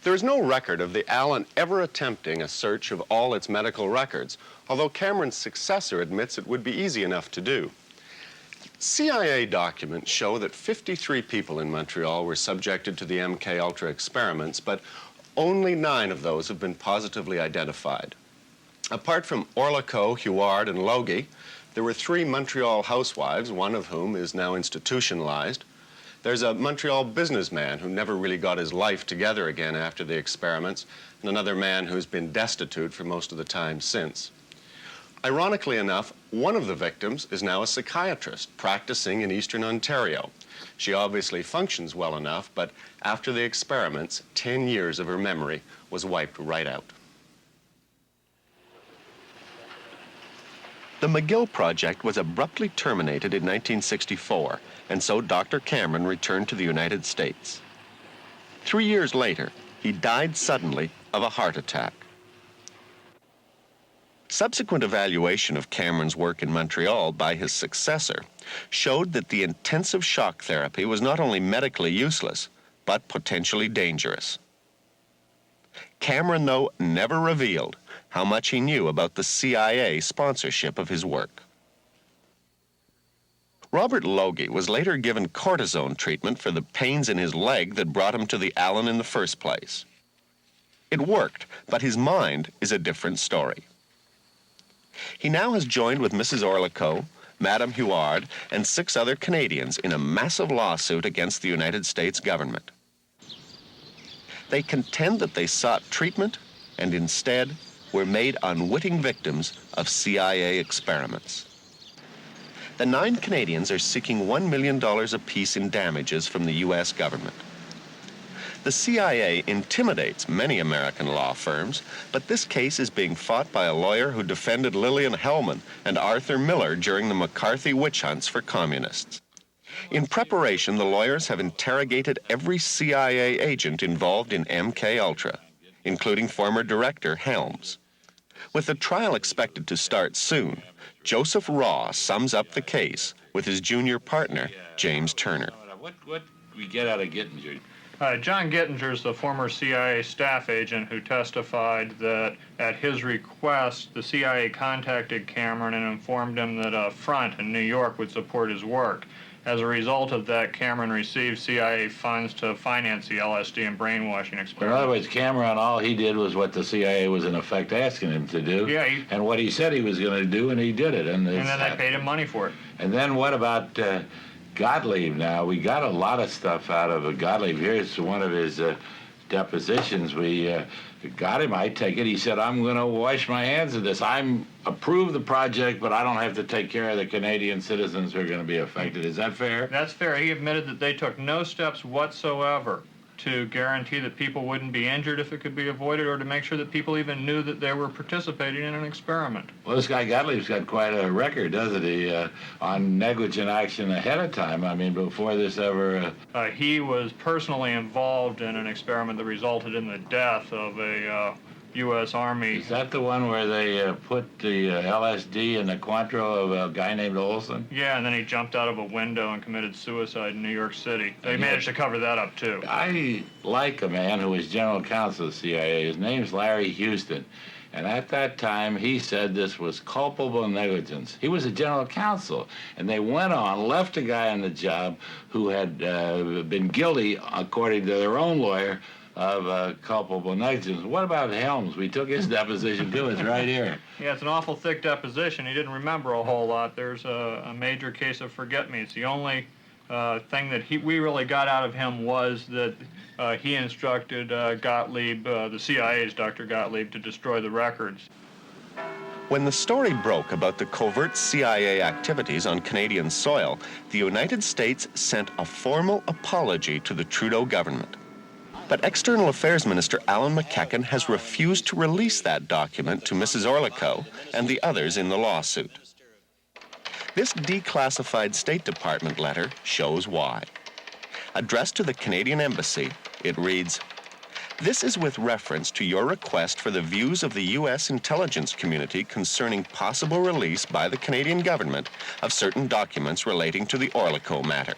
There is no record of the Allen ever attempting a search of all its medical records, although Cameron's successor admits it would be easy enough to do. CIA documents show that 53 people in Montreal were subjected to the MK-Ultra experiments, but only 9 of those have been positively identified. Apart from Orlico, Huard, and Logie, there were 3 Montreal housewives, one of whom is now institutionalized. There's a Montreal businessman who never really got his life together again after the experiments, and another man who's been destitute for most of the time since. Ironically enough, one of the victims is now a psychiatrist practicing in Eastern Ontario. She obviously functions well enough, but after the experiments, 10 years of her memory was wiped right out. The McGill project was abruptly terminated in 1964, and so Dr. Cameron returned to the United States. 3 years later, he died suddenly of a heart attack. Subsequent evaluation of Cameron's work in Montreal by his successor showed that the intensive shock therapy was not only medically useless, but potentially dangerous. Cameron, though, never revealed how much he knew about the CIA sponsorship of his work. Robert Logie was later given cortisone treatment for the pains in his leg that brought him to the Allen in the first place. It worked, but his mind is a different story. He now has joined with Mrs. Orlico, Madame Huard, and 6 other Canadians in a massive lawsuit against the United States government. They contend that they sought treatment and instead were made unwitting victims of CIA experiments. The 9 Canadians are seeking $1 million apiece in damages from the U.S. government. The CIA intimidates many American law firms, but this case is being fought by a lawyer who defended Lillian Hellman and Arthur Miller during the McCarthy witch hunts for communists. In preparation, the lawyers have interrogated every CIA agent involved in MK-Ultra, including former director Helms. With the trial expected to start soon, Joseph Raw sums up the case with his junior partner, James Turner. What we get out of Gittinger? John Gittinger is the former CIA staff agent who testified that at his request, the CIA contacted Cameron and informed him that a front in New York would support his work. As a result of that, Cameron received CIA funds to finance the LSD and brainwashing experiment. In other words, Cameron, all he did was what the CIA was in effect asking him to do. Yeah. And what he said he was going to do, and he did it. And then they paid him money for it. And then what about Gottlieb now? We got a lot of stuff out of Gottlieb. Here's one of his depositions. We got him, I take it. He said, I'm going to wash my hands of this. I approve the project, but I don't have to take care of the Canadian citizens who are going to be affected. Is that fair? That's fair. He admitted that they took no steps whatsoever to guarantee that people wouldn't be injured if it could be avoided, or to make sure that people even knew that they were participating in an experiment. Well, this guy Gottlieb's got quite a record, doesn't he, on negligent action ahead of time. I mean, before this ever... He was personally involved in an experiment that resulted in the death of a U.S. Army... Is that the one where they put the LSD in the Cointreau of a guy named Olson? Yeah, and then he jumped out of a window and committed suicide in New York City. They managed to cover that up, too. I like a man who was general counsel of the CIA. His name's Larry Houston. And at that time, he said this was culpable negligence. He was a general counsel. And they went on, left a guy on the job who had been guilty, according to their own lawyer, of culpable negligence. What about Helms? We took his deposition, too. It's right here. Yeah, it's an awful thick deposition. He didn't remember a whole lot. There's a major case of forget-me-nots. The only thing that we really got out of him was that he instructed Gottlieb, the CIA's Dr. Gottlieb, to destroy the records. When the story broke about the covert CIA activities on Canadian soil, the United States sent a formal apology to the Trudeau government. But External Affairs Minister Alan McEachern has refused to release that document to Mrs. Orlico and the others in the lawsuit. This declassified State Department letter shows why. Addressed to the Canadian Embassy, it reads, "This is with reference to your request for the views of the U.S. intelligence community concerning possible release by the Canadian government of certain documents relating to the Orlico matter.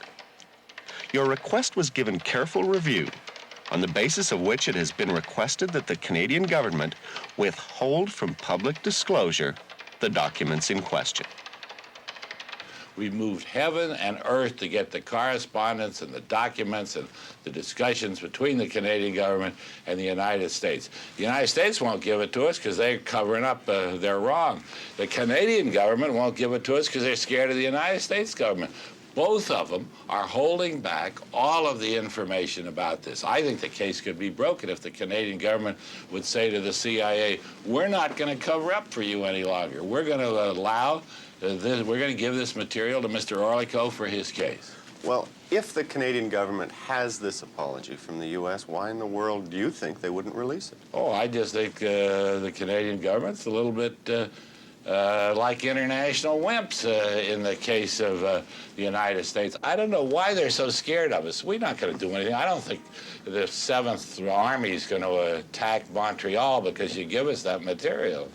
Your request was given careful review. on the basis of which it has been requested that the Canadian government withhold from public disclosure the documents in question. We've moved heaven and earth to get the correspondence and the documents and the discussions between the Canadian government and the United States. The United States won't give it to us because they're covering up their wrong. The Canadian government won't give it to us because they're scared of the United States government. Both of them are holding back all of the information about this. I think the case could be broken if the Canadian government would say to the CIA, we're not going to cover up for you any longer. We're going to allow we're going to give this material to Mr. Orlico for his case. Well, if the Canadian government has this apology from the U.S., why in the world do you think they wouldn't release it? Oh, I just think the Canadian government's a little bit like international wimps in the case of the United States. I don't know why they're so scared of us. We're not going to do anything. I don't think the 7th Army is going to attack Montreal because you give us that material.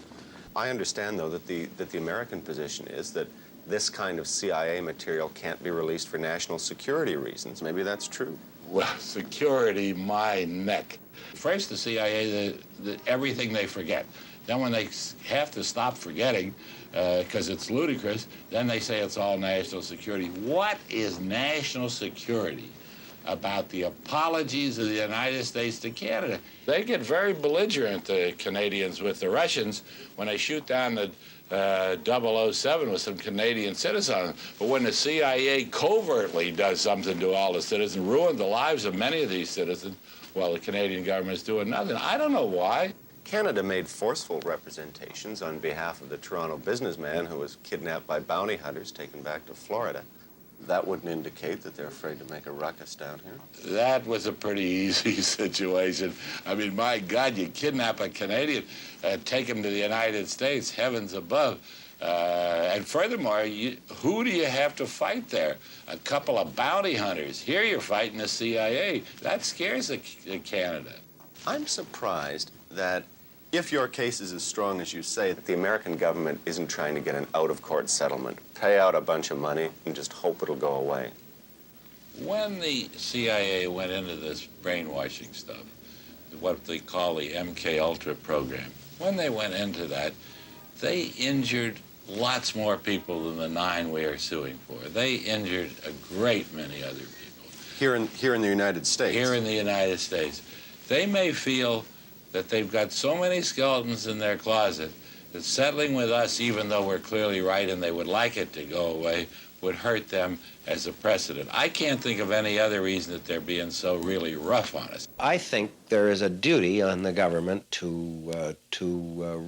I understand, though, that the American position is that this kind of CIA material can't be released for national security reasons. Maybe that's true. Well, security, my neck. First, the CIA, everything they forget. Then when they have to stop forgetting, because it's ludicrous, then they say it's all national security. What is national security about the apologies of the United States to Canada? They get very belligerent, the Canadians, with the Russians when they shoot down the 007 with some Canadian citizens. But when the CIA covertly does something to all the citizens, ruined the lives of many of these citizens, well, the Canadian government is doing nothing. I don't know why. Canada made forceful representations on behalf of the Toronto businessman who was kidnapped by bounty hunters taken back to Florida. That wouldn't indicate that they're afraid to make a ruckus down here. That was a pretty easy situation. I mean, my God, you kidnap a Canadian, take him to the United States, heavens above. And furthermore, who do you have to fight there? A couple of bounty hunters. Here you're fighting the CIA. That scares Canada. I'm surprised that if your case is as strong as you say, that the American government isn't trying to get an out-of-court settlement, pay out a bunch of money and just hope it'll go away. When the CIA went into this brainwashing stuff, what they call the MK Ultra program, when they went into that, they injured lots more people than the 9 we are suing for. They injured a great many other people. Here in the United States? Here in the United States. They may feel that they've got so many skeletons in their closet that settling with us, even though we're clearly right and they would like it to go away, would hurt them as a precedent. I can't think of any other reason that they're being so really rough on us. I think there is a duty on the government to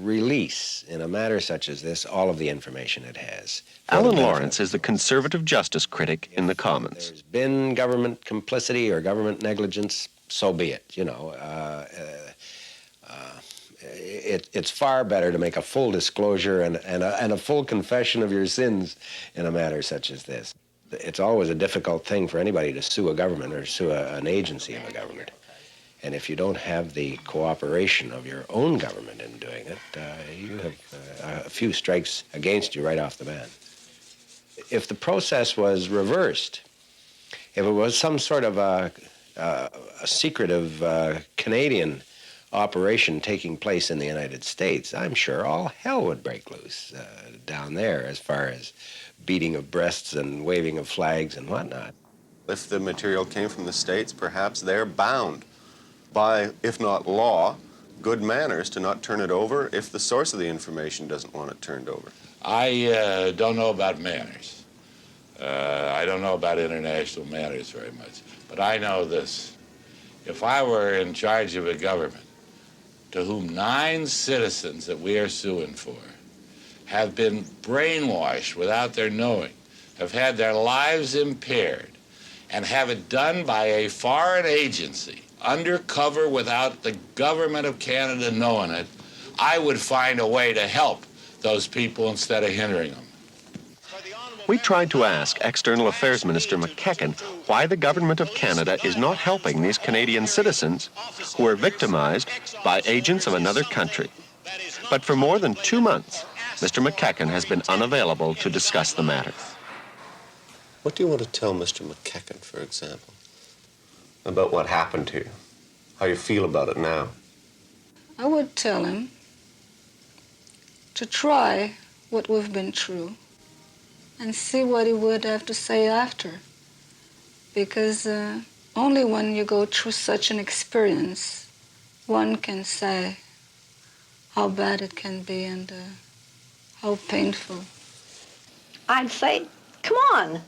release, in a matter such as this, all of the information it has. Alan Lawrence is the conservative justice critic in the Commons. There's been government complicity or government negligence, so be it, you know. It's far better to make a full disclosure and a full confession of your sins in a matter such as this. It's always a difficult thing for anybody to sue a government or sue an agency of a government. And if you don't have the cooperation of your own government in doing it, you have a few strikes against you right off the bat. If the process was reversed, if it was some sort of a secretive Canadian operation taking place in the United States, I'm sure all hell would break loose down there as far as beating of breasts and waving of flags and whatnot. If the material came from the States, perhaps they're bound by, if not law, good manners to not turn it over if the source of the information doesn't want it turned over. I don't know about manners. I don't know about international manners very much. But I know this. If I were in charge of a government to whom 9 citizens that we are suing for have been brainwashed without their knowing, have had their lives impaired, and have it done by a foreign agency, undercover without the government of Canada knowing it, I would find a way to help those people instead of hindering them. We tried to ask External Affairs Minister McEachern why the government of Canada is not helping these Canadian citizens who are victimized by agents of another country. But for more than 2 months, Mr. McEachern has been unavailable to discuss the matter. What do you want to tell Mr. McEachern, for example, about what happened to you? How you feel about it now? I would tell him to try what we've been through and see what he would have to say after. Because only when you go through such an experience, one can say how bad it can be and how painful. I'd say, come on,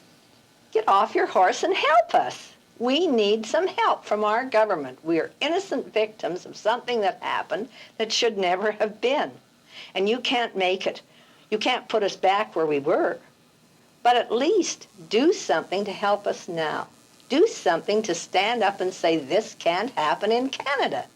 get off your horse and help us. We need some help from our government. We are innocent victims of something that happened that should never have been. And you can't make it. You can't put us back where we were. But at least do something to help us now. Do something to stand up and say this can't happen in Canada.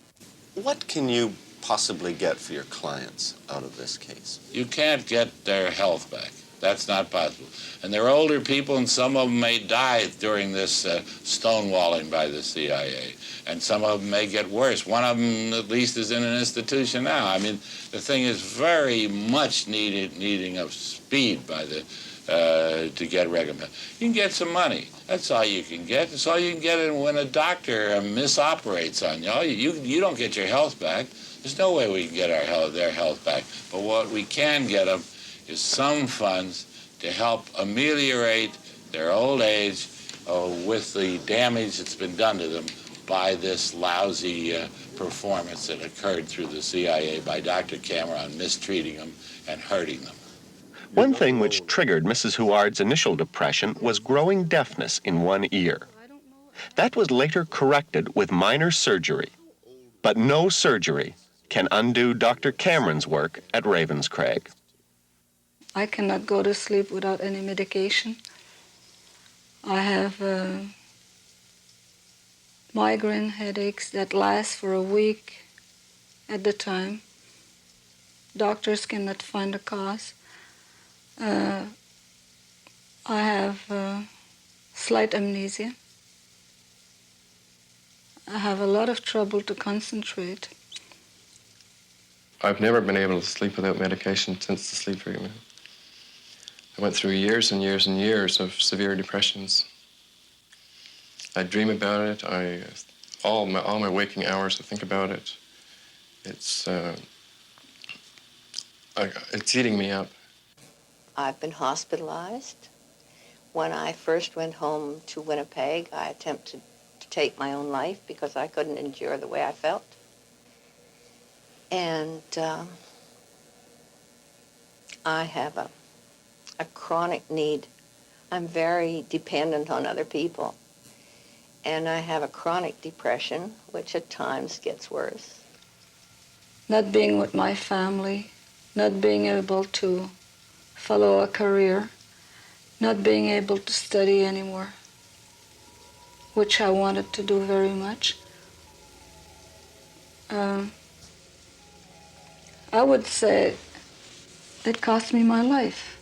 What can you possibly get for your clients out of this case? You can't get their health back. That's not possible. And they're older people, and some of them may die during this stonewalling by the CIA. And some of them may get worse. One of them, at least, is in an institution now. I mean, the thing is very much needing of speed by the to get recommended. You can get some money. That's all you can get. That's all you can get when a doctor misoperates on you. You don't get your health back. There's no way we can get their health back. But what we can get them is some funds to help ameliorate their old age with the damage that's been done to them by this lousy performance that occurred through the CIA by Dr. Cameron mistreating them and hurting them. One thing which triggered Mrs. Huard's initial depression was growing deafness in one ear. That was later corrected with minor surgery. But no surgery can undo Dr. Cameron's work at Ravenscraig. I cannot go to sleep without any medication. I have migraine headaches that last for a week at the time. Doctors cannot find a cause. I have slight amnesia. I have a lot of trouble to concentrate. I've never been able to sleep without medication since the sleep treatment. I went through years and years and years of severe depressions. I dream about it. All my waking hours, I think about it. It's eating me up. I've been hospitalized. When I first went home to Winnipeg, I attempted to take my own life because I couldn't endure the way I felt. And I have a chronic need. I'm very dependent on other people. And I have a chronic depression, which at times gets worse. Not being with my family, not being able to follow a career, not being able to study anymore, which I wanted to do very much. I would say it cost me my life.